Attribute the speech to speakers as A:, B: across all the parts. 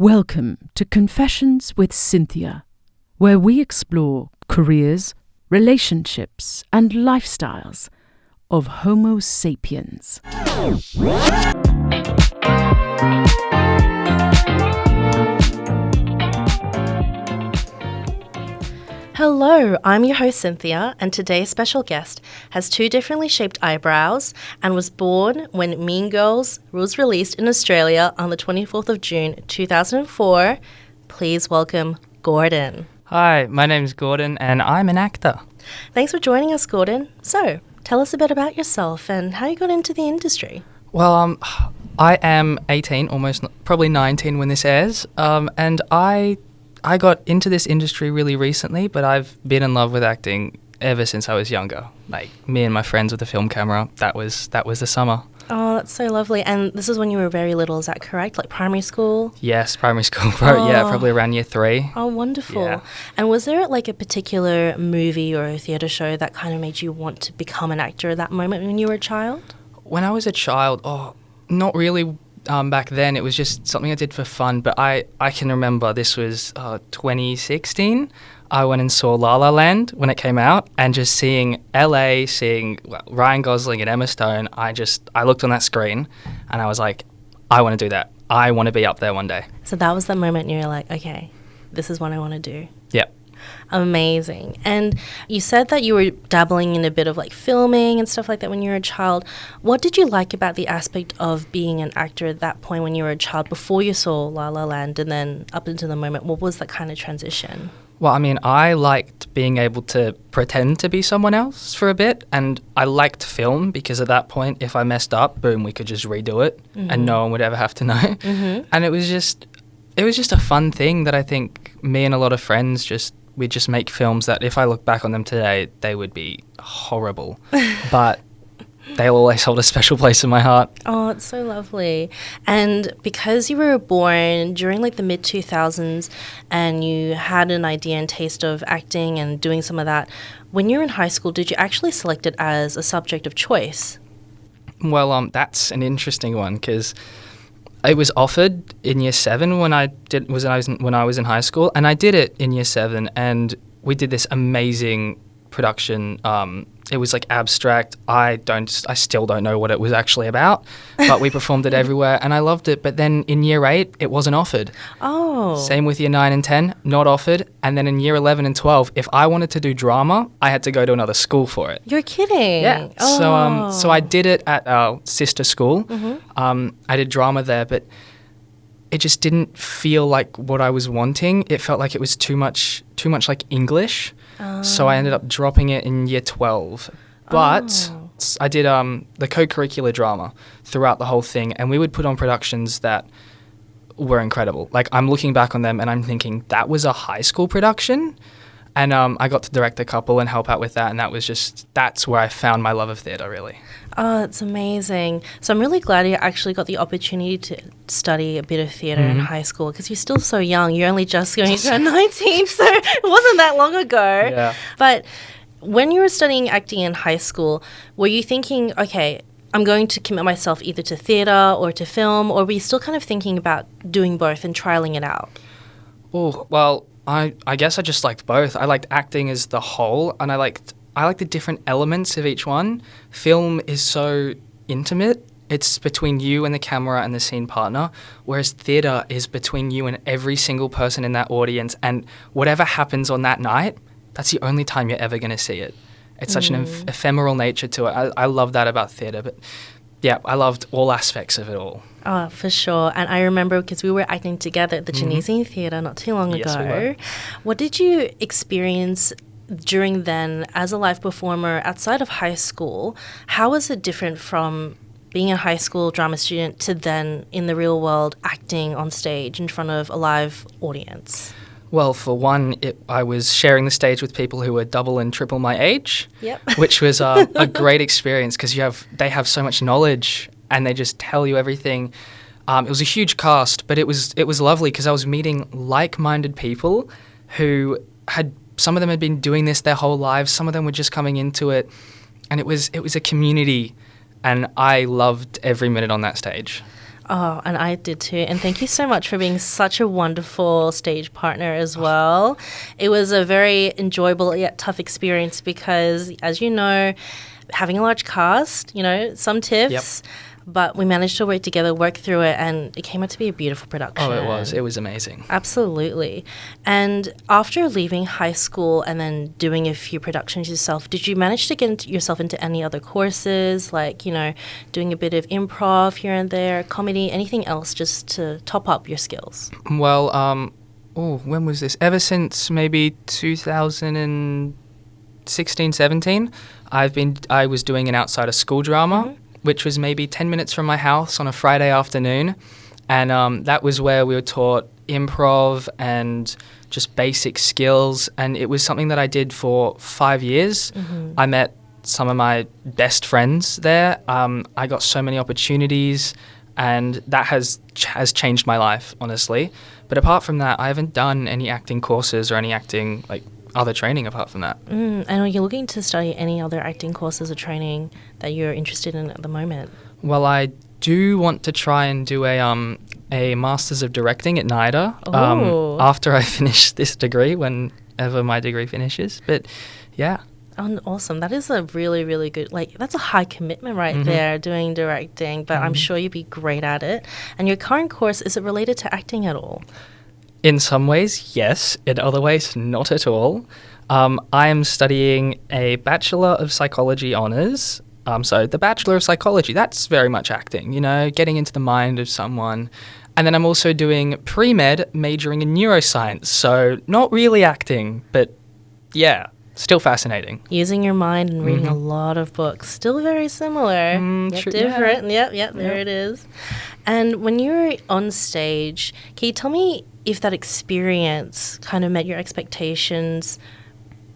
A: Welcome to Confessions with Cynthia, where we explore careers, relationships, and lifestyles of Homo sapiens.
B: Hello, I'm your host Cynthia, and today's special guest has two differently shaped eyebrows and was born when Mean Girls was released in Australia on the 24th of June 2004. Please welcome Gordon.
C: Hi, my name's Gordon and I'm an actor.
B: Thanks for joining us, Gordon. So, tell us a bit about yourself and how you got into the industry.
C: Well, I am 18, probably 19 when this airs, and I got into this industry really recently, but I've been in love with acting ever since I was younger. Like, me and my friends with the film camera, that was the summer.
B: Oh, that's so lovely. And this is when you were very little, is that correct? Like primary school?
C: Yes, primary school. Yeah, probably around year 3.
B: Oh, wonderful.
C: Yeah.
B: And was there like a particular movie or a theatre show that kind of made you want to become an actor at that moment when you were a child?
C: When I was a child, not really. Back then, it was just something I did for fun, but I can remember this was 2016. I went and saw La La Land when it came out, and just seeing LA, Ryan Gosling and Emma Stone, I looked on that screen and I was like, I want to do that. I want to be up there one day.
B: So that was the moment you were like, okay, this is what I want to do.
C: Yep.
B: Amazing. And you said that you were dabbling in a bit of like filming and stuff like that when you were a child. What did you like about the aspect of being an actor at that point when you were a child, before you saw La La Land and then up into the moment? What was that kind of transition?
C: Well, I mean, I liked being able to pretend to be someone else for a bit, and I liked film because at that point, if I messed up, boom, we could just redo it and no one would ever have to know. Mm-hmm. And it was just a fun thing that I think me and a lot of friends we'd just make films that if I look back on them today, they would be horrible. But they'll always hold a special place in my heart.
B: Oh, it's so lovely. And because you were born during like the mid-2000s and you had an idea and taste of acting and doing some of that, when you were in high school, did you actually select it as a subject of choice?
C: Well, that's an interesting one because it was offered in year 7 when I was in high school, and I did it in year 7, and we did this amazing production. It was like abstract. I still don't know what it was actually about, but we performed it everywhere, and I loved it. But then in year 8, it wasn't offered. Oh. Same with year 9 and 10, not offered. And then in year 11 and 12, if I wanted to do drama, I had to go to another school for it.
B: You're kidding.
C: Yeah. Oh. So I did it at our sister school. Mm-hmm. I did drama there, but it just didn't feel like what I was wanting. It felt like it was too much like English. So I ended up dropping it in year 12. But I did the co-curricular drama throughout the whole thing, and we would put on productions that were incredible. Like, I'm looking back on them and I'm thinking, that was a high school production? And I got to direct a couple and help out with that, and that's where I found my love of theatre, really.
B: Oh, that's amazing. So I'm really glad you actually got the opportunity to study a bit of theatre in high school, because you're still so young. You're only just going to turn 19, so it wasn't that long ago.
C: Yeah.
B: But when you were studying acting in high school, were you thinking, okay, I'm going to commit myself either to theatre or to film, or were you still kind of thinking about doing both and trialling it out?
C: Oh, well, I guess I just liked both. I liked acting as the whole, and I liked the different elements of each one. Film is so intimate. It's between you and the camera and the scene partner, whereas theatre is between you and every single person in that audience, and whatever happens on that night, that's the only time you're ever going to see it. It's such an ephemeral nature to it. I love that about theatre, but yeah, I loved all aspects of it all.
B: Oh, for sure. And I remember because we were acting together at the Genesian Theatre not too long
C: Yes,
B: ago.
C: we were.
B: What did you experience during then as a live performer outside of high school? How was it different from being a high school drama student to then in the real world acting on stage in front of a live audience?
C: Well, for one, I was sharing the stage with people who were double and triple my age,
B: Yep.
C: which was a great experience because they have so much knowledge and they just tell you everything. It was a huge cast, but it was lovely because I was meeting like-minded people who some of them had been doing this their whole lives, some of them were just coming into it, and it was a community, and I loved every minute on that stage.
B: Oh, and I did too. And thank you so much for being such a wonderful stage partner as well. It was a very enjoyable yet tough experience because, as you know, having a large cast, some tiffs, but we managed to work together, work through it, and it came out to be a beautiful production.
C: Oh, it was. It was amazing.
B: Absolutely. And after leaving high school and then doing a few productions yourself, did you manage to get yourself into any other courses, like, doing a bit of improv here and there, comedy, anything else just to top up your skills?
C: Well, when was this? Ever since maybe 2016, 17, I was doing an outside of school drama, which was maybe 10 minutes from my house on a Friday afternoon. And that was where we were taught improv and just basic skills. And it was something that I did for 5 years. I met some of my best friends there. I got so many opportunities, and that has changed my life, honestly. But apart from that, I haven't done any acting courses or any acting, other training apart from that.
B: And are you looking to study any other acting courses or training that you're interested in at the moment?
C: Well, I do want to try and do a Masters of Directing at NIDA after I finish this degree, whenever my degree finishes. But yeah.
B: Oh, awesome. That is a really, really good, that's a high commitment right there, doing directing, but I'm sure you'd be great at it. And your current course, is it related to acting at all?
C: In some ways, yes. In other ways, not at all. I am studying a Bachelor of Psychology honours. So the Bachelor of Psychology, that's very much acting, getting into the mind of someone. And then I'm also doing pre-med, majoring in neuroscience. So not really acting, but yeah, still fascinating.
B: Using your mind and reading a lot of books. Still very similar, yet different. Yep, there it is. And when you were on stage, can you tell me if that experience kind of met your expectations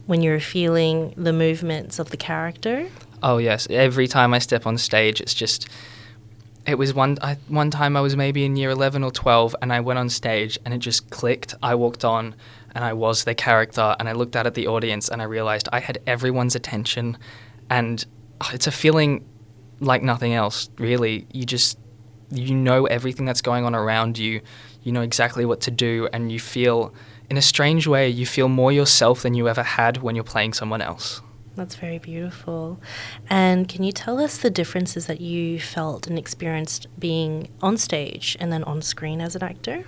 B: when you were feeling the movements of the character?
C: Oh, yes. Every time I step on stage, it was one time I was maybe in year 11 or 12, and I went on stage and it just clicked. I walked on and I was the character, and I looked out at the audience and I realized I had everyone's attention, and it's a feeling like nothing else, really. You know everything that's going on around you. You know exactly what to do, and you feel, in a strange way, you feel more yourself than you ever had when you're playing someone else.
B: That's very beautiful. And can you tell us the differences that you felt and experienced being on stage and then on screen as an actor?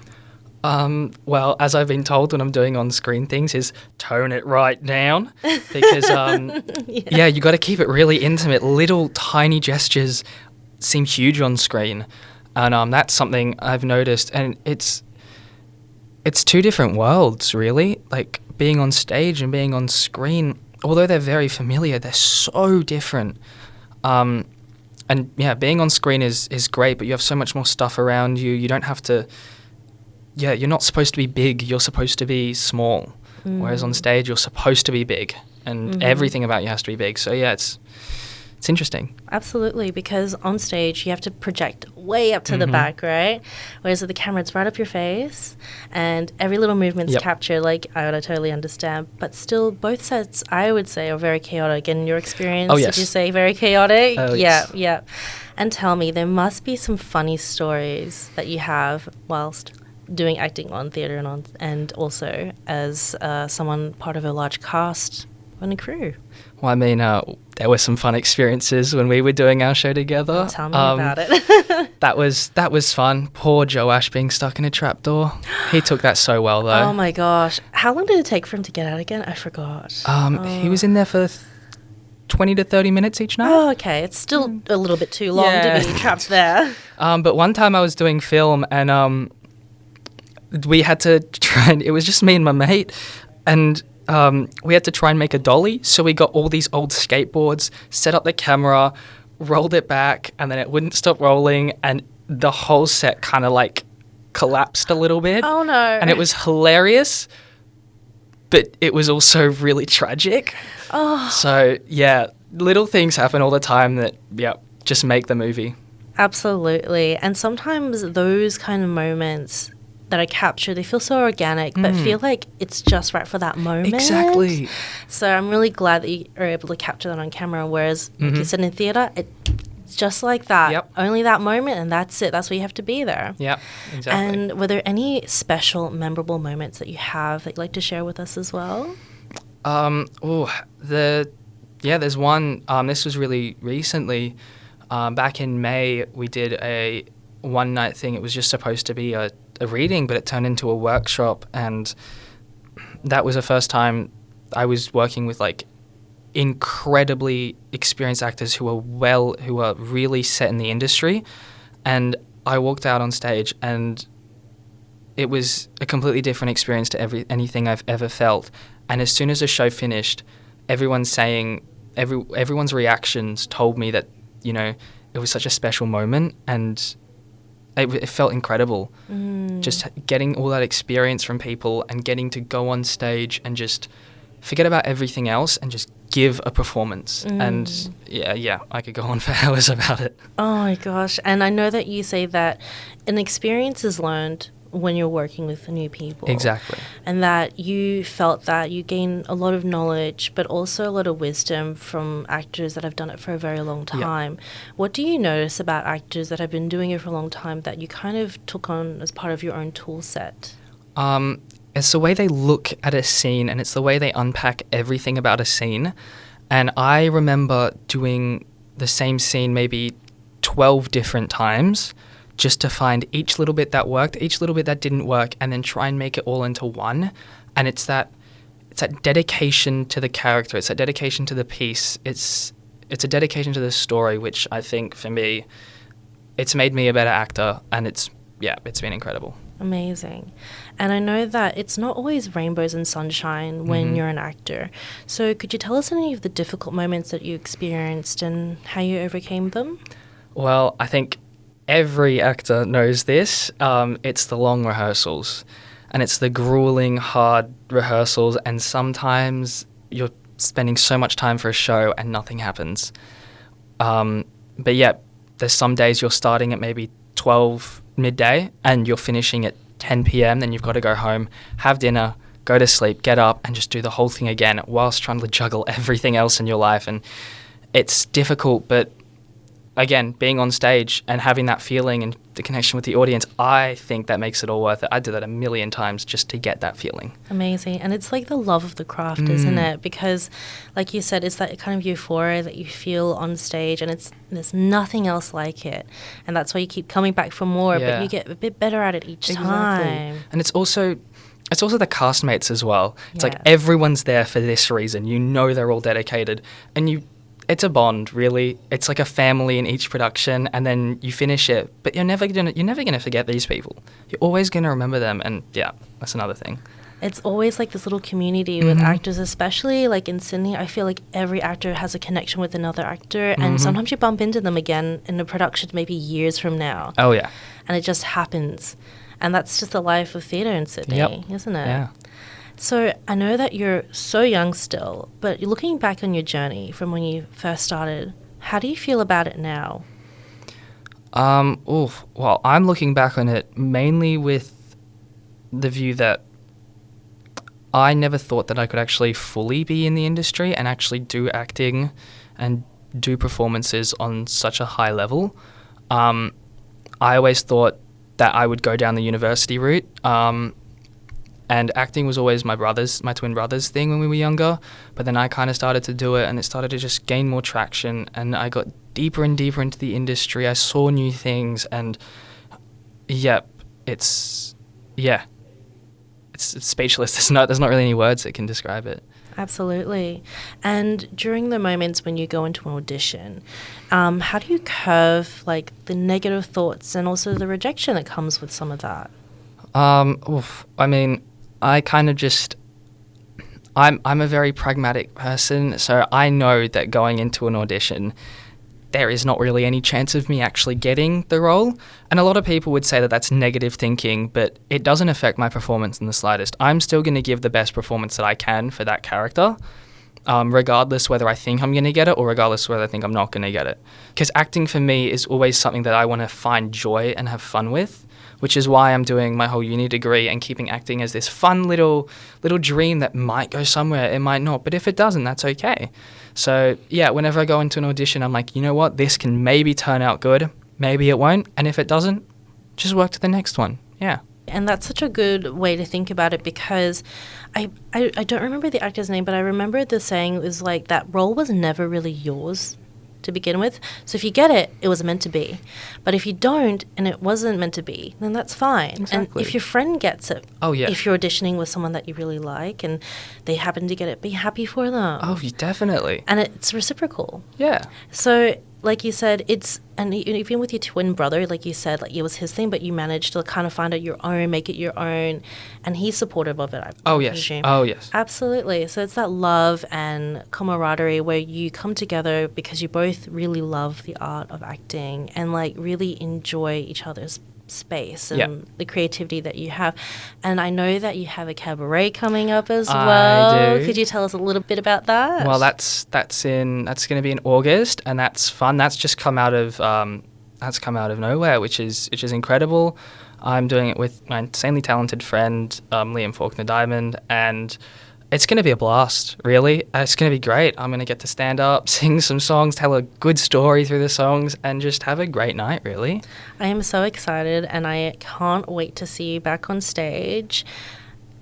C: Well, as I've been told when I'm doing on-screen things, is tone it right down, because you got to keep it really intimate. Little tiny gestures seem huge on screen, and that's something I've noticed. And it's two different worlds, really. Like being on stage and being on screen, although they're very familiar, they're so different. And yeah, being on screen is great, but you have so much more stuff around you. You don't have to. Yeah, you're not supposed to be big, you're supposed to be small. Whereas on stage, you're supposed to be big, and everything about you has to be big. So yeah, it's interesting.
B: Absolutely, because on stage, you have to project way up to the back, right? Whereas with the camera, it's right up your face, and every little movement's captured, I would totally understand. But still, both sets, I would say, are very chaotic. In your experience, did you say very chaotic?
C: Oh, yes.
B: Yeah. And tell me, there must be some funny stories that you have whilst doing acting on theatre and also as someone part of a large cast and a crew.
C: Well, I mean, there were some fun experiences when we were doing our show together.
B: Tell me about it.
C: That was fun. Poor Joash being stuck in a trapdoor. He took that so well, though.
B: Oh my gosh. How long did it take for him to get out again? I forgot.
C: He was in there for 20 to 30 minutes each night.
B: Oh, okay. It's still a little bit too long to be trapped there.
C: But one time I was doing film, and we had to try and, it was just me and my mate, and we had to try and make a dolly. So we got all these old skateboards, set up the camera, rolled it back, and then it wouldn't stop rolling, and the whole set kind of collapsed a little bit.
B: Oh no.
C: And it was hilarious, but it was also really tragic.
B: Oh.
C: So yeah, little things happen all the time that just make the movie.
B: Absolutely. And sometimes those kind of moments that I capture, they feel so organic, but feel like it's just right for that moment.
C: Exactly.
B: So I'm really glad that you are able to capture that on camera, whereas, like you said, in theatre, It's just like that.
C: Yep.
B: Only that moment, and that's it. That's where you have to be there.
C: Yeah, exactly.
B: And were there any special, memorable moments that you have that you'd like to share with us as well?
C: There's one. This was really recently. Back in May, we did a one-night thing. It was just supposed to be a reading, but it turned into a workshop, and that was the first time I was working with like incredibly experienced actors who are really set in the industry. And I walked out on stage, and it was a completely different experience to anything I've ever felt. And as soon as the show finished, everyone's reactions told me that, you know, it was such a special moment, and it felt incredible. Just getting all that experience from people and getting to go on stage and just forget about everything else and just give a performance. And yeah, I could go on for hours about it.
B: Oh my gosh. And I know that you say that an experience is learned when you're working with new people.
C: Exactly.
B: And that you felt that you gain a lot of knowledge, but also a lot of wisdom from actors that have done it for a very long time. Yeah. What do you notice about actors that have been doing it for a long time that you kind of took on as part of your own tool set?
C: It's the way they look at a scene, and it's the way they unpack everything about a scene. And I remember doing the same scene maybe 12 different times just to find each little bit that worked, each little bit that didn't work, and then try and make it all into one. And it's that dedication to the character, it's that dedication to the piece, it's a dedication to the story, which I think for me, it's made me a better actor, and it's been incredible.
B: Amazing. And I know that it's not always rainbows and sunshine when you're an actor. So could you tell us any of the difficult moments that you experienced and how you overcame them?
C: Well, I think every actor knows this. It's the long rehearsals, and it's the grueling, hard rehearsals, and sometimes you're spending so much time for a show and nothing happens. But yeah, there's some days you're starting at maybe 12 midday and you're finishing at 10 p.m. Then you've got to go home, have dinner, go to sleep, get up, and just do the whole thing again whilst trying to juggle everything else in your life. And it's difficult, but again, being on stage and having that feeling and the connection with the audience, I think that makes it all worth it. I did that a million times just to get that feeling. Amazing.
B: And it's like the love of the craft, isn't it? Because like you said, it's that kind of euphoria that you feel on stage, and there's nothing else like it. And that's why you keep coming back for more, but you get a bit better at it each time.
C: And it's also the castmates as well. It's like everyone's there for this reason. You know they're all dedicated, and it's a bond, really. It's like a family in each production, and then you finish it, but you're never gonna forget these people. You're always gonna remember them, and yeah, that's another thing.
B: It's always like this little community with actors, especially like in Sydney. I feel like every actor has a connection with another actor, and sometimes you bump into them again in a production maybe years from now.
C: Oh yeah.
B: And it just happens. And that's just the life of theatre in Sydney, isn't it?
C: Yeah.
B: So I know that you're so young still, but you're looking back on your journey from when you first started, how do you feel about it now?
C: Well, I'm looking back on it mainly with the view that I never thought that I could actually fully be in the industry and actually do acting and do performances on such a high level. I always thought that I would go down the university route. And acting was always my twin brother's thing when we were younger. But then I kind of started to do it, and it started to just gain more traction. And I got deeper and deeper into the industry. I saw new things, and it's speechless. There's not really any words that can describe it.
B: Absolutely. And during the moments when you go into an audition, how do you curve like the negative thoughts and also the rejection that comes with some of that?
C: I mean, I kind of just, I'm a very pragmatic person, so I know that going into an audition, there is not really any chance of me actually getting the role. And a lot of people would say that that's negative thinking, but it doesn't affect my performance in the slightest. I'm still going to give the best performance that I can for that character, regardless whether I think I'm going to get it or regardless whether I think I'm not going to get it. Because acting for me is always something that I want to find joy and have fun with. which is why I'm doing my whole uni degree and keeping acting as this fun little dream that might go somewhere, it might not, but if it doesn't, that's okay. So yeah, whenever I go into an audition, I'm like, you know what, this can maybe turn out good, maybe it won't, and if it doesn't, just work to the next one. Yeah.
B: And that's such a good way to think about it, because I don't remember the actor's name, but I remember the saying was like, that role was never really yours to begin with. So if you get it, it was meant to be. But if you don't and it wasn't meant to be, then that's fine.
C: Exactly.
B: And if your friend gets it,
C: Oh, yeah.
B: if you're auditioning with someone that you really like and they happen to get it, be happy for them.
C: Oh, definitely.
B: And it's reciprocal.
C: Yeah.
B: So like you said, and even with your twin brother, like you said, like it was his thing, but you managed to kind of find out your own, make it your own, and he's supportive of it, I presume.
C: Oh, yes.
B: Absolutely. So it's that love and camaraderie where you come together because you both really love the art of acting and like really enjoy each other's space and the creativity that you have. And I know that you have a cabaret coming up as well.
C: I do.
B: Could you tell us a little bit about that?
C: Well, that's going to be in August, and that's fun. That's just come out of nowhere, which is incredible. I'm doing it with my insanely talented friend Liam Faulkner Diamond, and it's going to be a blast, really. It's going to be great. I'm going to get to stand up, sing some songs, tell a good story through the songs, and just have a great night, really.
B: I am so excited, and I can't wait to see you back on stage.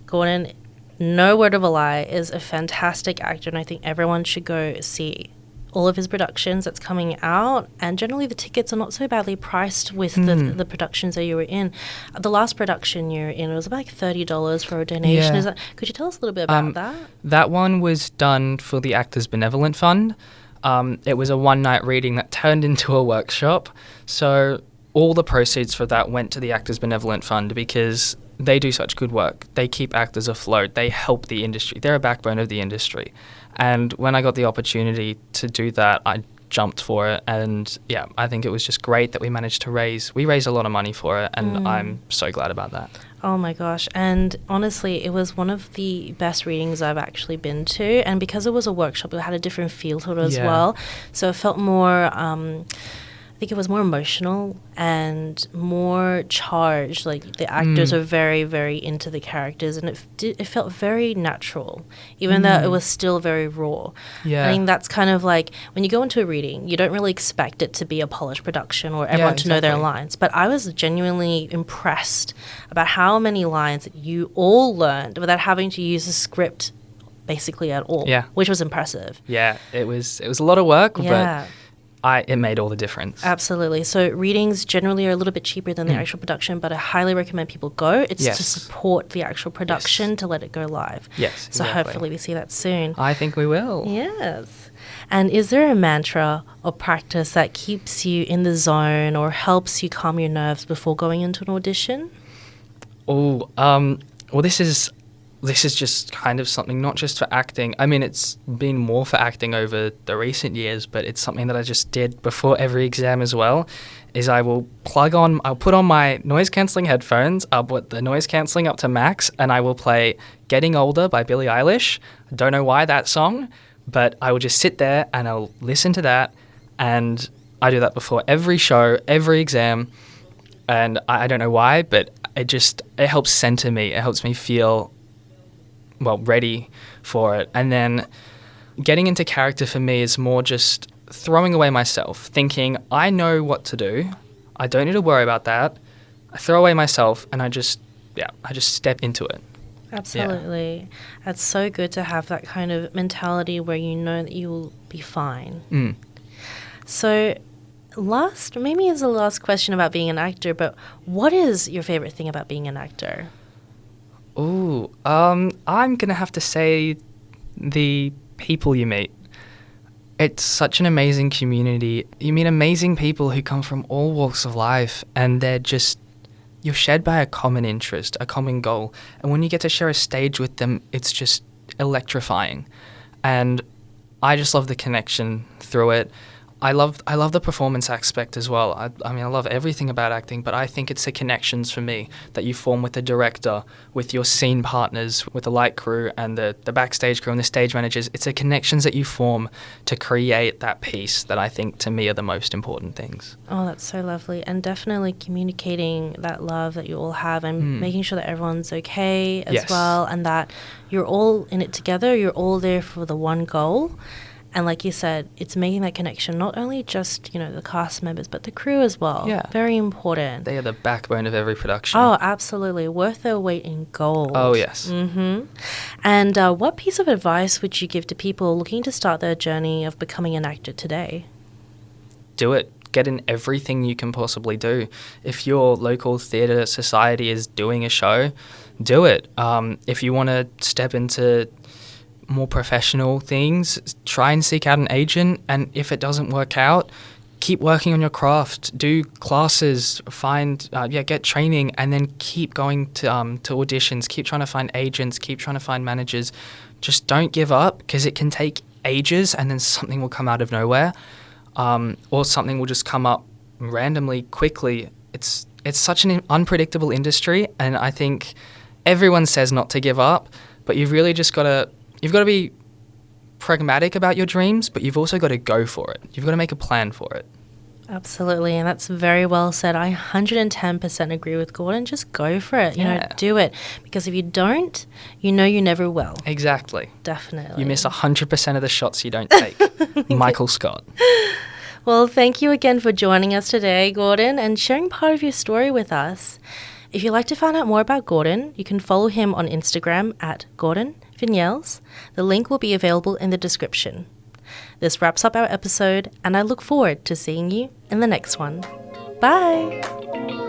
B: Gordon, no word of a lie, is a fantastic actor, and I think everyone should go see all of his productions that's coming out. And generally the tickets are not so badly priced with the productions that you were in. The last production you were in, it was about like $30 for a donation.
C: Yeah.
B: Could you tell us a little bit about that?
C: That one was done for the Actors Benevolent Fund. It was a one-night reading that turned into a workshop. So all the proceeds for that went to the Actors Benevolent Fund because they do such good work. They keep actors afloat. They help the industry. They're a backbone of the industry. And when I got the opportunity to do that, I jumped for it. And yeah, I think it was just great that we managed to raise a lot of money for it. And I'm so glad about that.
B: Oh my gosh. And honestly, it was one of the best readings I've actually been to. And because it was a workshop, it had a different feel to it as well. So it felt more, I think it was more emotional and more charged. Like the actors are very, very into the characters, and it felt very natural, even though it was still very raw.
C: Yeah.
B: I think that's kind of like when you go into a reading, you don't really expect it to be a polished production or everyone to know their lines. But I was genuinely impressed about how many lines you all learned without having to use a script basically at all.
C: Yeah.
B: Which was impressive.
C: Yeah, it was a lot of work,
B: Yeah.
C: but it made all the difference.
B: Absolutely. So readings generally are a little bit cheaper than the actual production, but I highly recommend people go. It's to support the actual production, to let it go live.
C: Yes,
B: So
C: exactly.
B: hopefully we see that soon.
C: I think we will.
B: Yes. And is there a mantra or practice that keeps you in the zone or helps you calm your nerves before going into an audition?
C: Oh, well, this is just kind of something not just for acting. I mean, it's been more for acting over the recent years, but it's something that I just did before every exam as well, is I'll put on my noise-cancelling headphones, I'll put the noise-cancelling up to max, and I will play Getting Older by Billie Eilish. I don't know why that song, but I will just sit there and I'll listen to that, and I do that before every show, every exam, and I don't know why, but it helps center me. It helps me feel ready for it. And then getting into character for me is more just throwing away myself, thinking I know what to do. I don't need to worry about that. I throw away myself and I just step into it.
B: Absolutely. Yeah. That's so good to have that kind of mentality where you know that you will be fine. So maybe it's the last question about being an actor, but what is your favorite thing about being an actor?
C: Ooh, I'm going to have to say the people you meet. It's such an amazing community. You meet amazing people who come from all walks of life, and you're shared by a common interest, a common goal. And when you get to share a stage with them, it's just electrifying. And I just love the connection through it. I love the performance aspect as well. I mean, I love everything about acting, but I think it's the connections for me that you form with the director, with your scene partners, with the light crew and the backstage crew and the stage managers. It's the connections that you form to create that piece that I think to me are the most important things.
B: Oh, that's so lovely. And definitely communicating that love that you all have and making sure that everyone's okay as well, and that you're all in it together, you're all there for the one goal. And like you said, it's making that connection, not only just, the cast members, but the crew as well.
C: Yeah.
B: Very important.
C: They are the backbone of every production.
B: Oh, absolutely. Worth their weight in gold.
C: Oh, yes.
B: Mm-hmm. And what piece of advice would you give to people looking to start their journey of becoming an actor today?
C: Do it. Get in everything you can possibly do. If your local theatre society is doing a show, do it. If you want to step into more professional things, try and seek out an agent, and if it doesn't work out, keep working on your craft, do classes, get training, and then keep going to auditions, keep trying to find agents, keep trying to find managers. Just don't give up, because it can take ages and then something will come out of nowhere, or something will just come up randomly quickly. It's such an unpredictable industry, and I think everyone says not to give up, but you've really just got to be pragmatic about your dreams, but you've also got to go for it. You've got to make a plan for it.
B: Absolutely, and that's very well said. I 110% agree with Gordon. Just go for it. Do it. Because if you don't, you never will.
C: Exactly.
B: Definitely.
C: You miss 100% of the shots you don't take. Michael Scott.
B: Well, thank you again for joining us today, Gordon, and sharing part of your story with us. If you'd like to find out more about Gordon, you can follow him on Instagram at Gordon Vignelles. The link will be available in the description. This wraps up our episode, and I look forward to seeing you in the next one. Bye!